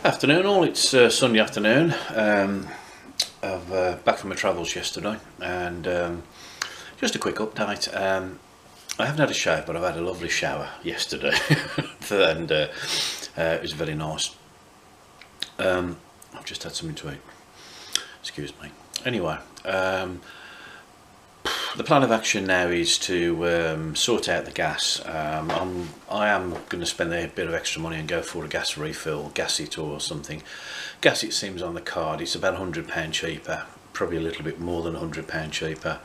Afternoon all, it's Sunday afternoon. I've back from my travels yesterday, and just a quick update. I haven't had a shave, but I've had a lovely shower yesterday and it was very nice. I've just had something to eat, excuse me. Anyway, the plan of action now is to sort out the gas. I am going to spend a bit of extra money and go for a gas refill, gas it or something. Gas it seems on the card, it's about £100 cheaper, probably a little bit more than £100 cheaper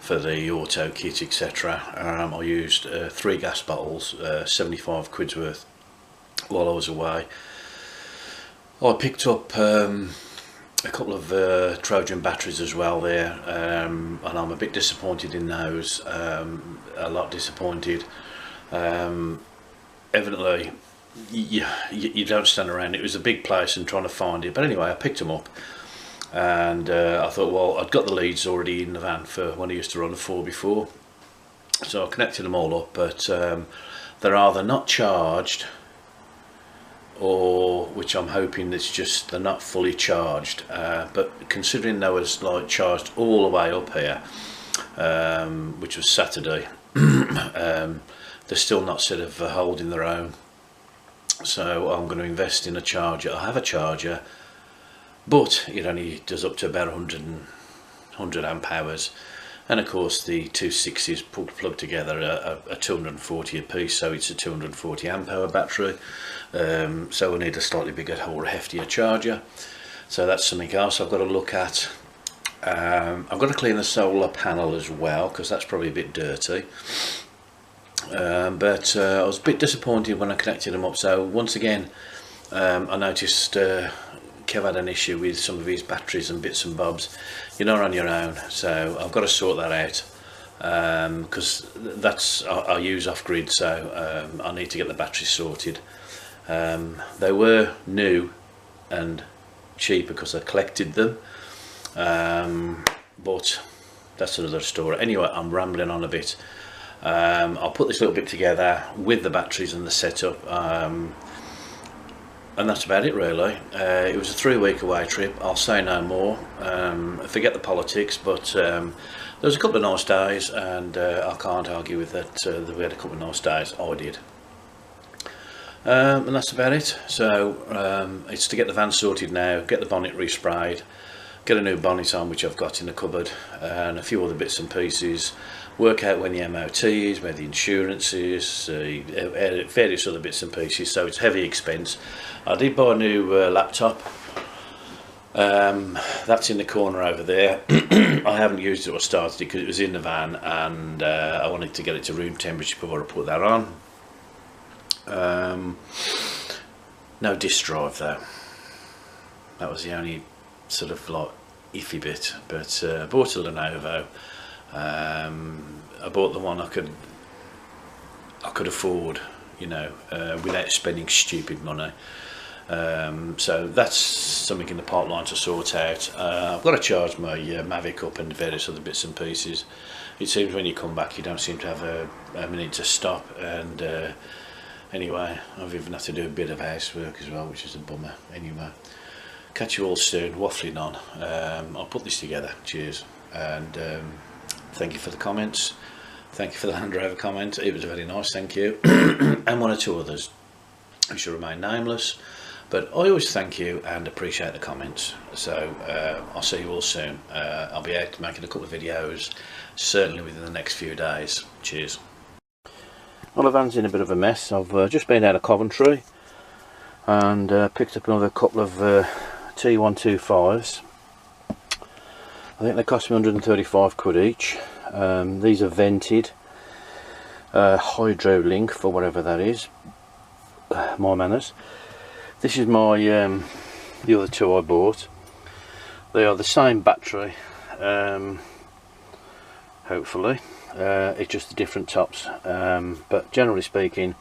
for the auto kit, etc. I used 3 gas bottles, 75 quid's worth while I was away. I picked up a couple of Trojan batteries as well there, and I'm a bit disappointed in those, a lot disappointed. Evidently you don't stand around, it was a big place and trying to find it, but anyway I picked them up, and I thought, well, I'd got the leads already in the van for when I used to run a 4 before, so I connected them all up, but they're either not charged, or which I'm hoping it's just they're not fully charged, but considering they was like charged all the way up here, which was Saturday, they're still not sort of holding their own, so I'm going to invest in a charger. I have a charger, but it only does up to about 100 amp hours, and of course the 260s plugged together are 240 a piece, so it's a 240 amp hour battery. So we need a slightly bigger or heftier charger, so that's something else I've got to look at. I've got to clean the solar panel as well, because that's probably a bit dirty, but I was a bit disappointed when I connected them up. So once again, I noticed Kev had an issue with some of his batteries and bits and bobs. You're not on your own, so I've got to sort that out, because that's I use off-grid, so I need to get the batteries sorted. They were new and cheap because I collected them, but that's another story. Anyway, I'm rambling on a bit. I'll put this little bit together with the batteries and the setup, and that's about it really. It was a 3-week away trip, I'll say no more. Forget the politics, but there was a couple of nice days, and I can't argue with that, that we had a couple of nice days. I did. And that's about it. So it's to get the van sorted now, get the bonnet resprayed, get a new bonnet on, which I've got in the cupboard, and a few other bits and pieces, work out when the MOT is, where the insurance is, various other bits and pieces. So it's heavy expense. I did buy a new laptop, that's in the corner over there. I haven't used it or started it because it was in the van, and I wanted to get it to room temperature before I put that on. No disk drive though, that was the only sort of like iffy bit, but I bought a Lenovo. I bought the one I could afford, you know, without spending stupid money. So that's something in the pipeline to sort out. I've got to charge my Mavic up and various other bits and pieces. It seems when you come back you don't seem to have a minute to stop, and anyway, I've even had to do a bit of housework as well, which is a bummer. Anyway, catch you all soon, waffling on. I'll put this together. Cheers, and thank you for the comments. Thank you for the Land Rover comment, it was very nice, thank you. And one or two others who shall remain nameless, but I always thank you and appreciate the comments. So I'll see you all soon. I'll be out making a couple of videos, certainly within the next few days. Cheers. Well, the van's in a bit of a mess. I've just been out of Coventry and picked up another couple of T125s. I think they cost me 135 quid each. These are vented, Hydro Link for whatever that is. My manners. This is my the other two I bought. They are the same battery, hopefully. It's just the different tops, but generally speaking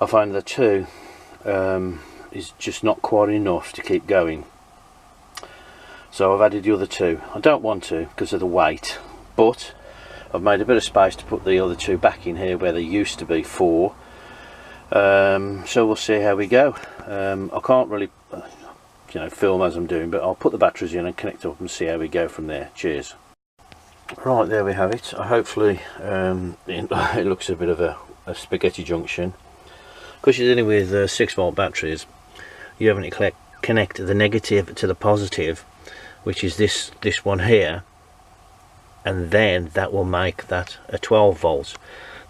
I find the two is just not quite enough to keep going, so I've added the other two. I don't want to because of the weight, but I've made a bit of space to put the other two back in here where they used to be 4, So we'll see how we go. I can't really film as I'm doing, but I'll put the batteries in and connect up and see how we go from there. Cheers. Right, there we have it. Hopefully it looks a bit of a spaghetti junction, because you're dealing with 6-volt batteries. You haven't connect the negative to the positive, which is this one here, and then that will make that a 12 volts.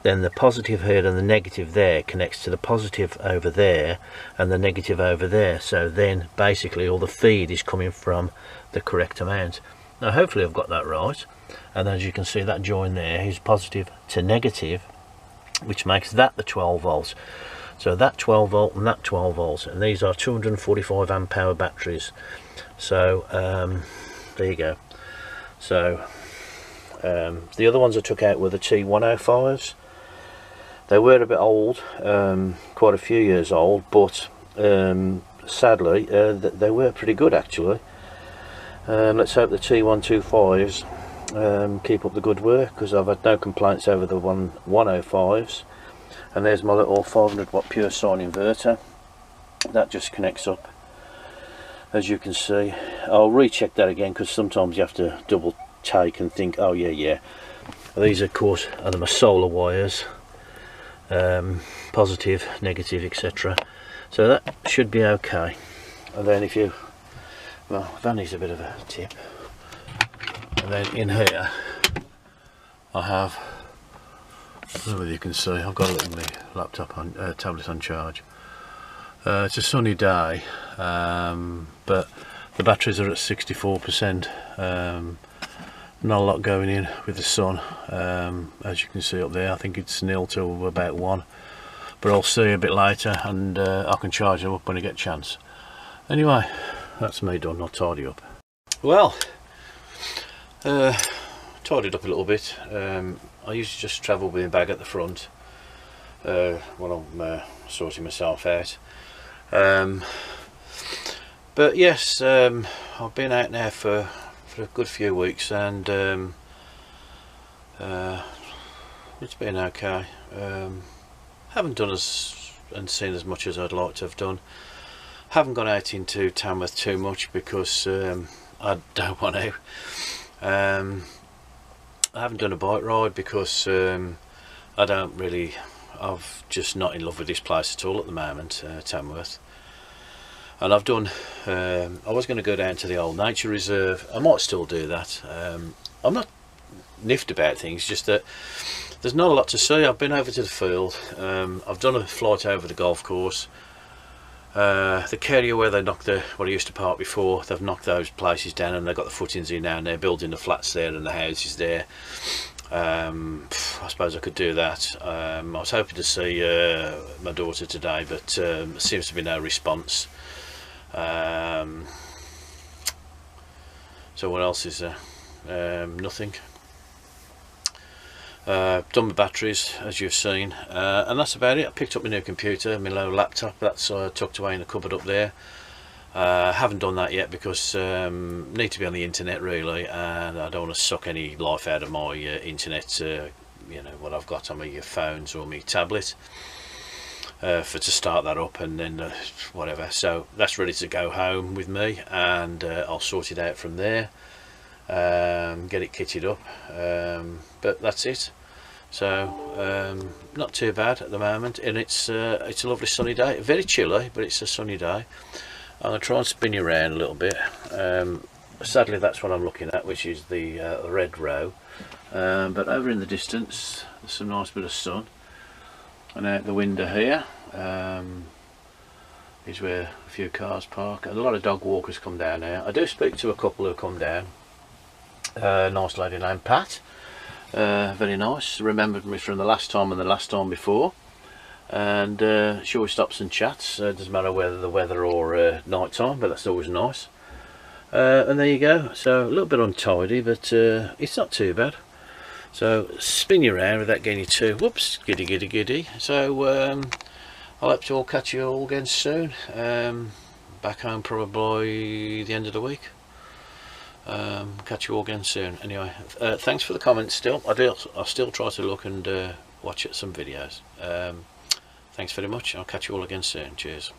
Then the positive here and the negative there connects to the positive over there and the negative over there. So then basically all the feed is coming from the correct amount. Now hopefully I've got that right. And as you can see, that join there is positive to negative, which makes that the 12 volts. So that 12 volt and that 12 volts, and these are 245 amp hour batteries. So there you go. So the other ones I took out were the T105s. They were a bit old, quite a few years old, but sadly they were pretty good actually. Let's hope the T125s keep up the good work, because I've had no complaints over the 105s. And there's my little 500 watt pure sine inverter. That just connects up, as you can see. I'll recheck that again, because sometimes you have to double take and think, oh yeah. These of course are my solar wires, positive, negative, etc. So that should be okay. And then well, that needs a bit of a tip. And then in here I have, I don't know whether you can see, I've got it in my laptop on tablet on charge. It's a sunny day, but the batteries are at 64%. Not a lot going in with the sun, as you can see up there. I think it's 0 to about 1, but I'll see a bit later, and I can charge them up when I get a chance. Anyway, that's me done. I'll tidy up. Well, tidied up a little bit. I usually just travel with my bag at the front when I'm sorting myself out. But yes, I've been out now for a good few weeks, and it's been okay. Haven't done and seen as much as I'd like to have done. Haven't gone out into Tamworth too much because I don't want to. I haven't done a bike ride because I'm just not in love with this place at all at the moment, Tamworth. And I've done, I was going to go down to the old nature reserve. I might still do that. I'm not niffed about things, just that there's not a lot to see. I've been over to the field. I've done a flight over the golf course. The area where they knocked what I used to park before, they've knocked those places down and they've got the footings in now, and they're building the flats there and the houses there. I suppose I could do that. I was hoping to see my daughter today, but there seems to be no response. So what else is there? Nothing. Done my batteries, as you've seen, and that's about it. I picked up my new computer, my low laptop, that's tucked away in the cupboard up there. Haven't done that yet because need to be on the internet really, and I don't want to suck any life out of my internet, what I've got on my phones or my tablet, to start that up, and then whatever. So that's ready to go home with me, and I'll sort it out from there, get it kitted up, but that's it. So not too bad at the moment, and it's a lovely sunny day. Very chilly, but it's a sunny day. I'm going to try and spin you around a little bit. Sadly that's what I'm looking at, which is the red row, but over in the distance there's some nice bit of sun, and out the window here is where a few cars park, and a lot of dog walkers come down here. I do speak to a couple who come down. Nice lady named Pat, very nice, remembered me from the last time and the last time before, and she always stops and chats. Doesn't matter whether the weather or night time, but that's always nice. And there you go. So a little bit untidy, but it's not too bad. So spin you around without getting you too giddy. So I'll hope to catch you all again soon. Back home probably the end of the week. Catch you all again soon. Anyway, thanks for the comments. Still, I still try to look and watch some videos. thanks very much. I'll catch you all again soon. Cheers.